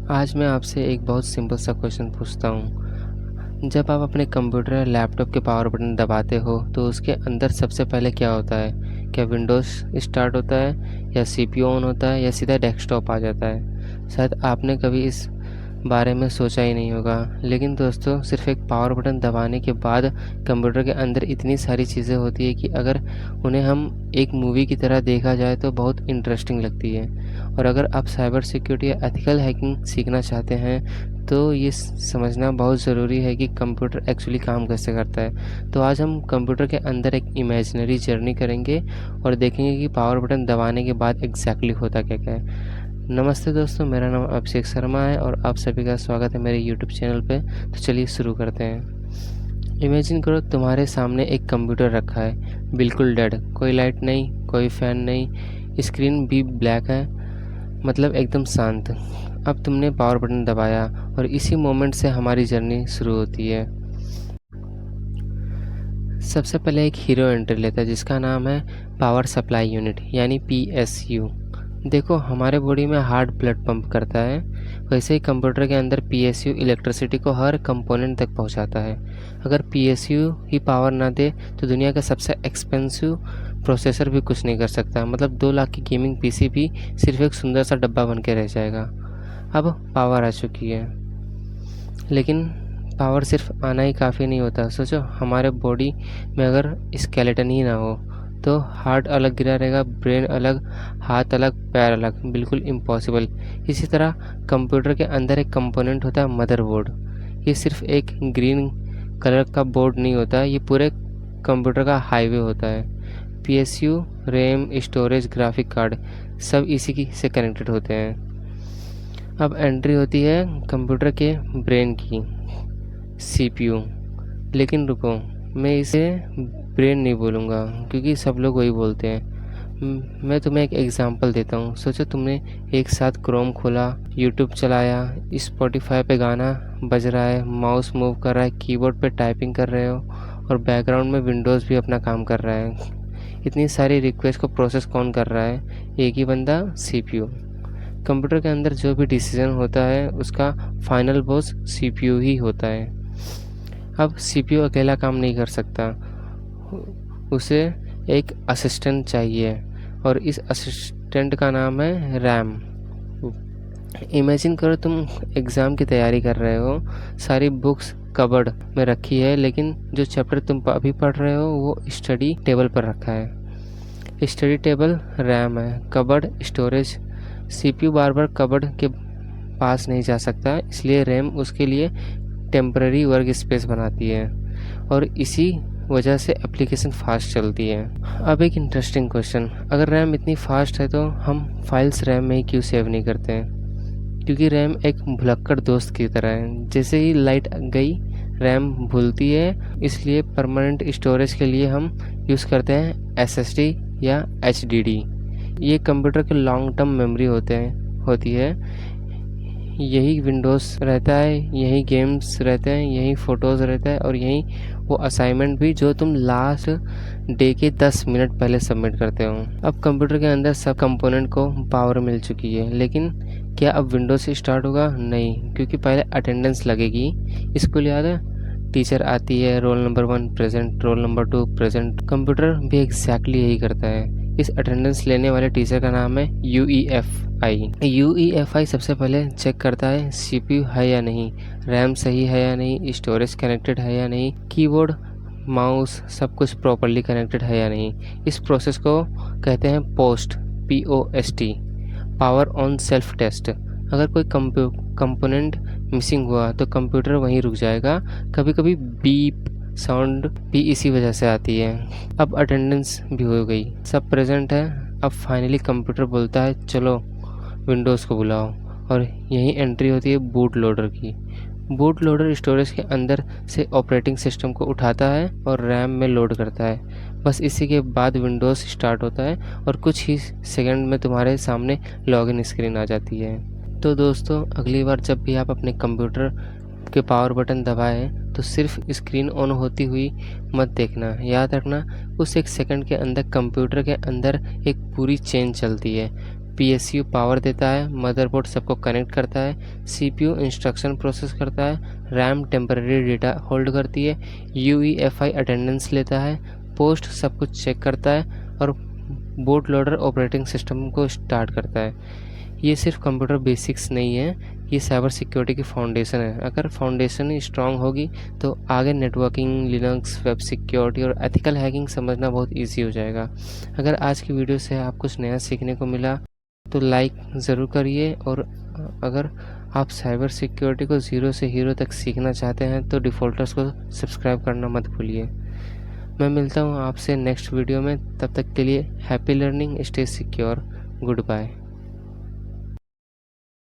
आज मैं आपसे एक बहुत सिंपल सा क्वेश्चन पूछता हूँ। जब आप अपने कंप्यूटर या लैपटॉप के पावर बटन दबाते हो तो उसके अंदर सबसे पहले क्या होता है? क्या विंडोज़ स्टार्ट होता है या सीपीयू ऑन होता है या सीधा डेस्कटॉप आ जाता है? शायद आपने कभी इस बारे में सोचा ही नहीं होगा, लेकिन दोस्तों सिर्फ एक पावर बटन दबाने के बाद कंप्यूटर के अंदर इतनी सारी चीज़ें होती है कि अगर उन्हें हम एक मूवी की तरह देखा जाए तो बहुत इंटरेस्टिंग लगती है। और अगर आप साइबर सिक्योरिटी या एथिकल हैकिंग सीखना चाहते हैं तो ये समझना बहुत ज़रूरी है कि कंप्यूटर एक्चुअली काम कैसे करता है। तो आज हम कंप्यूटर के अंदर एक इमेजिनरी जर्नी करेंगे और देखेंगे कि पावर बटन दबाने के बाद एग्जैक्टली होता क्या क्या है। नमस्ते दोस्तों, मेरा नाम अभिषेक शर्मा है और आप सभी का स्वागत है मेरे यूट्यूब चैनल पे। तो चलिए शुरू करते हैं। इमेजिन करो तुम्हारे सामने एक कंप्यूटर रखा है, बिल्कुल डेड, कोई लाइट नहीं, कोई फ़ैन नहीं, स्क्रीन भी ब्लैक है, मतलब एकदम शांत। अब तुमने पावर बटन दबाया और इसी मोमेंट से हमारी जर्नी शुरू होती है। सबसे पहले एक हीरो एंट्री लेता है जिसका नाम है पावर सप्लाई यूनिट यानी पीएसयू। देखो, हमारे बॉडी में हार्ट ब्लड पंप करता है, वैसे ही कंप्यूटर के अंदर पीएसयू इलेक्ट्रिसिटी को हर कंपोनेंट तक पहुंचाता है। अगर पीएसयू ही पावर ना दे तो दुनिया का सबसे एक्सपेंसिव प्रोसेसर भी कुछ नहीं कर सकता। मतलब 2 लाख की गेमिंग पीसी भी सिर्फ एक सुंदर सा डब्बा बन के रह जाएगा। अब पावर आ चुकी है, लेकिन पावर सिर्फ आना ही काफ़ी नहीं होता। सोचो, हमारे बॉडी में अगर स्केलेटन ही ना हो तो हार्ट अलग गिरा रहेगा, ब्रेन अलग, हाथ अलग, पैर अलग, बिल्कुल इम्पॉसिबल। इसी तरह कंप्यूटर के अंदर एक कंपोनेंट होता है मदरबोर्ड। ये सिर्फ एक ग्रीन कलर का बोर्ड नहीं होता, ये पूरे कंप्यूटर का हाईवे होता है। PSU, RAM, storage, graphic card सब इसी से कनेक्टेड होते हैं। अब एंट्री होती है कंप्यूटर के ब्रेन की, सीपीयू। लेकिन रुको, मैं इसे ब्रेन नहीं बोलूँगा क्योंकि सब लोग वही बोलते हैं। मैं तुम्हें एक एग्जांपल देता हूँ। सोचो, तुमने एक साथ क्रोम खोला, यूट्यूब चलाया, स्पॉटिफाई पे गाना बज रहा है, माउस मूव कर रहा है, कीबोर्ड पे टाइपिंग कर रहे हो और बैकग्राउंड में विंडोज़ भी अपना काम कर रहा है। इतनी सारी रिक्वेस्ट को प्रोसेस कौन कर रहा है? एक ही बंदा, सीपीयू। कंप्यूटर के अंदर जो भी डिसीजन होता है उसका फाइनल बॉस सीपीयू ही होता है। अब सीपीयू अकेला काम नहीं कर सकता, उसे एक असिस्टेंट चाहिए और इस असिस्टेंट का नाम है रैम। इमेजिन करो तुम एग्ज़ाम की तैयारी कर रहे हो, सारी बुक्स कबर्ड में रखी है, लेकिन जो चैप्टर तुम अभी पढ़ रहे हो वो स्टडी टेबल पर रखा है। स्टडी टेबल रैम है, कबर्ड स्टोरेज। सीपीयू बार बार कबर्ड के पास नहीं जा सकता, इसलिए रैम उसके लिए टेम्पररी वर्क स्पेस बनाती है और इसी वजह से एप्लीकेशन फास्ट चलती है। अब एक इंटरेस्टिंग क्वेश्चन, अगर रैम इतनी फास्ट है तो हम फाइल्स रैम में ही क्यों सेव नहीं करते हैं? क्योंकि रैम एक भुलक्कड़ दोस्त की तरह है, जैसे ही लाइट गई रैम भूलती है। इसलिए परमानेंट स्टोरेज के लिए हम यूज़ करते हैं एसएसडी या एचडीडी। ये कंप्यूटर के लॉन्ग टर्म मेमोरी होती है। यही विंडोज़ रहता है, यही गेम्स रहते हैं, यही फ़ोटोज़ रहता है और यही वो असाइनमेंट भी जो तुम लास्ट डे के 10 मिनट पहले सबमिट करते हो। अब कंप्यूटर के अंदर सब कंपोनेंट को पावर मिल चुकी है, लेकिन क्या अब विंडोज़ से स्टार्ट होगा? नहीं, क्योंकि पहले अटेंडेंस लगेगी। स्कूल याद है? टीचर आती है, roll number 1 present, roll number 2 present. Computer भी एग्जैक्टली यही करता है। इस अटेंडेंस लेने वाले टीचर का नाम है यूईएफआई। यूईएफआई सबसे पहले चेक करता है सीपीयू है या नहीं, रैम सही है या नहीं, स्टोरेज कनेक्टेड है या नहीं, कीबोर्ड, माउस सब कुछ प्रॉपरली कनेक्टेड है या नहीं। इस प्रोसेस को कहते हैं POST, power on self test. अगर कोई कंपोनेंट मिसिंग हुआ तो कंप्यूटर वहीं रुक जाएगा। कभी कभी बीप साउंड भी इसी वजह से आती है। अब अटेंडेंस भी हो गई, सब प्रेजेंट है। अब फाइनली कंप्यूटर बोलता है चलो विंडोज़ को बुलाओ, और यही एंट्री होती है बूट लोडर की। बूट लोडर स्टोरेज के अंदर से ऑपरेटिंग सिस्टम को उठाता है और रैम में लोड करता है। बस इसी के बाद विंडोज़ स्टार्ट होता है और कुछ ही सेकंड में तुम्हारे सामने लॉगिन स्क्रीन आ जाती है। तो दोस्तों, अगली बार जब भी आप अपने कंप्यूटर के पावर बटन दबाएं तो सिर्फ स्क्रीन ऑन होती हुई मत देखना। याद रखना, उस एक सेकंड के अंदर कंप्यूटर के अंदर एक पूरी चेन चलती है। PSU पावर देता है, मदरबोर्ड सबको कनेक्ट करता है, CPU इंस्ट्रक्शन प्रोसेस करता है, RAM टेम्पररी डेटा होल्ड करती है, UEFI अटेंडेंस लेता है, पोस्ट सब कुछ चेक करता है और बोट लोडर ऑपरेटिंग सिस्टम को स्टार्ट करता है। ये सिर्फ कंप्यूटर बेसिक्स नहीं है, ये साइबर सिक्योरिटी की फाउंडेशन है। अगर फाउंडेशन ही स्ट्रांग होगी तो आगे नेटवर्किंग, लिनक्स, वेब सिक्योरिटी और एथिकल हैकिंग समझना बहुत इजी हो जाएगा। अगर आज की वीडियो से आप कुछ नया सीखने को मिला तो लाइक ज़रूर करिए, और अगर आप साइबर सिक्योरिटी को ज़ीरो से हीरो तक सीखना चाहते हैं तो डिफ़ॉल्टर्स को सब्सक्राइब करना मत भूलिए। मैं मिलता हूँ आपसे नेक्स्ट वीडियो में, तब तक के लिए happy learning, stay secure, good bye.